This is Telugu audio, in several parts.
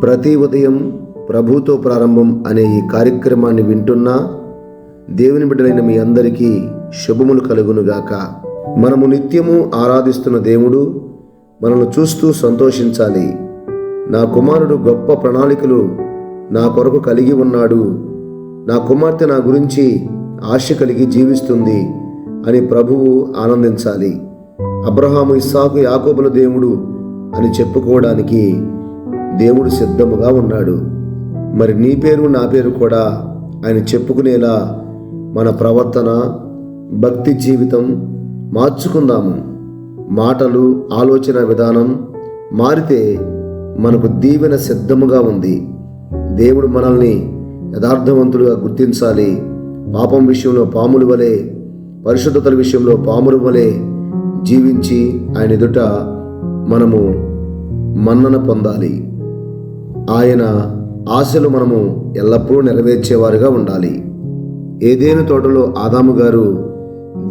ప్రతి ఉదయం ప్రభుతో ప్రారంభం అనే ఈ కార్యక్రమాన్ని వింటున్న దేవుని బిడ్డలైన మీ అందరికీ శుభములు కలుగునుగాక. మనము నిత్యము ఆరాధిస్తున్న దేవుడు మనల్ని చూస్తూ సంతోషించాలి. నా కుమారుడు గొప్ప ప్రణాళికలు నా కొరకు కలిగి ఉన్నాడు, నా కుమార్తె నా గురించి ఆశ కలిగి జీవిస్తుంది అని ప్రభువు ఆనందించాలి. అబ్రహాము, ఇస్సాకు, యాకోబుల దేవుడు అని చెప్పుకోవడానికి దేవుడు సిద్ధముగా ఉన్నాడు. మరి నీ పేరు నా పేరు కూడా ఆయన చెప్పుకునేలా మన ప్రవర్తన, భక్తి జీవితం మార్చుకుందాము. మాటలు, ఆలోచన విధానం మారితే మనకు దీవెన సిద్ధముగా ఉంది. దేవుడు మనల్ని యథార్థవంతులుగా గుర్తించాలి. పాపం విషయంలో పాముల వలె, పరిశుద్ధతల విషయంలో పాముల వలె జీవించి ఆయన ఎదుట మనము మన్నన పొందాలి. ఆయన ఆశలు మనము ఎల్లప్పుడూ నెరవేర్చేవారుగా ఉండాలి. ఏదేను తోటలో ఆదాము గారు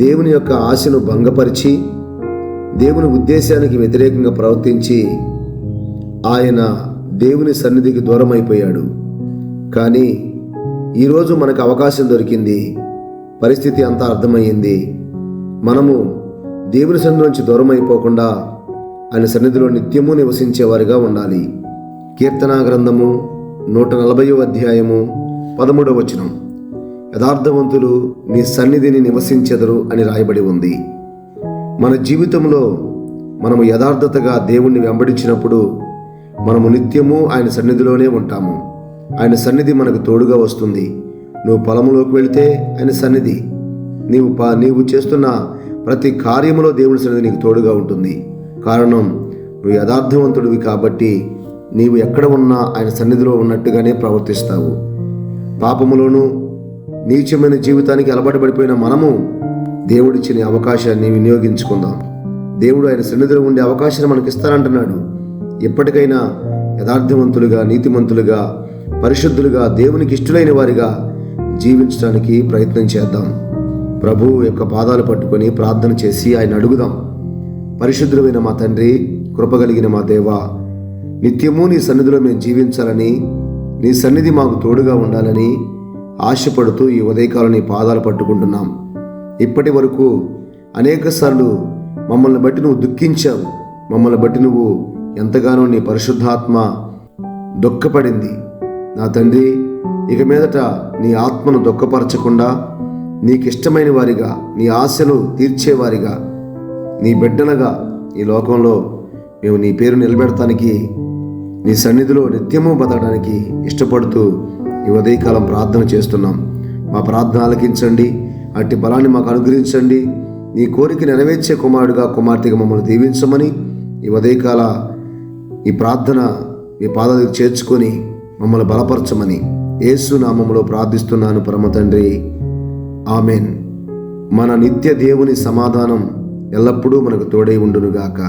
దేవుని యొక్క ఆశను భంగపరిచి దేవుని ఉద్దేశానికి వ్యతిరేకంగా ప్రవర్తించి ఆయన దేవుని సన్నిధికి దూరం అయిపోయాడు. కానీ ఈరోజు మనకు అవకాశం దొరికింది. పరిస్థితి అంతా అర్థమయ్యింది. మనము దేవుని సన్నిధి నుంచి దూరం అయిపోకుండా ఆయన సన్నిధిలో నిత్యము నివసించేవారిగా ఉండాలి. కీర్తనా గ్రంథము 140వ అధ్యాయము 13వ వచనం, యథార్థవంతులు నీ సన్నిధిని నివసించెదరు అని రాయబడి ఉంది. మన జీవితంలో మనము యథార్థతగా దేవుణ్ణి వెంబడించినప్పుడు మనము నిత్యము ఆయన సన్నిధిలోనే ఉంటాము. ఆయన సన్నిధి మనకు తోడుగా వస్తుంది. నువ్వు పొలంలోకి వెళితే ఆయన సన్నిధి, నీవు చేస్తున్న ప్రతి కార్యములో దేవుని సన్నిధి నీకు తోడుగా ఉంటుంది. కారణం నువ్వు యథార్థవంతుడివి కాబట్టి నీవు ఎక్కడ ఉన్నా ఆయన సన్నిధిలో ఉన్నట్టుగానే ప్రవర్తిస్తావు. పాపములోనూ నీచమైన జీవితానికి అలవాటుపడిపోయిన మనము దేవుడిచ్చిన అవకాశాన్ని వినియోగించుకుందాం. దేవుడు ఆయన సన్నిధిలో ఉండే అవకాశాన్ని మనకి ఇస్తానంటున్నాడు. ఎప్పటికైనా యథార్థవంతులుగా, నీతిమంతులుగా, పరిశుద్ధులుగా, దేవునికి ఇష్టలైన వారిగా జీవించడానికి ప్రయత్నం చేద్దాం. ప్రభువు యొక్క పాదాలు పట్టుకొని ప్రార్థన చేసి ఆయన అడుగుదాం. పరిశుద్ధులైన మా తండ్రి, కృపగలిగిన మా దేవా, నిత్యము నీ సన్నిధిలో మేము జీవించాలని, నీ సన్నిధి మాకు తోడుగా ఉండాలని ఆశపడుతూ ఈ ఉదయకాలం నీ పాదాలు పట్టుకుంటున్నాం. ఇప్పటి వరకు అనేక సార్లు మమ్మల్ని బట్టి నువ్వు దుఃఖించావు. మమ్మల్ని బట్టి నువ్వు ఎంతగానో నీ పరిశుద్ధాత్మ దుఃఖపడింది. నా తండ్రి, ఇక మీదట నీ ఆత్మను దుఃఖపరచకుండా నీకిష్టమైన వారిగా, నీ ఆశలు తీర్చేవారిగా, నీ బిడ్డలుగా ఈ లోకంలో మేము నీ పేరు నిలబెడటానికి, నీ సన్నిధిలో నిత్యము బతకడానికి ఇష్టపడుతూ ఈ ఉదయకాలం ప్రార్థన చేస్తున్నాం. మా ప్రార్థన ఆలకించండి. అట్టి బలాన్ని మాకు అనుగ్రహించండి. నీ కోరిక నెరవేర్చే కుమారుడుగా, కుమార్తెగా మమ్మల్ని దీవించమని ఈ ఉదయకాల ఈ ప్రార్థన మీ పాదాలకు చేర్చుకొని మమ్మల్ని బలపరచమని యేసు నామములో ప్రార్థిస్తున్నాను పరమ తండ్రి, ఆమెన్. మన నిత్య దేవుని సమాధానం ఎల్లప్పుడూ మనకు తోడై ఉండునుగాక.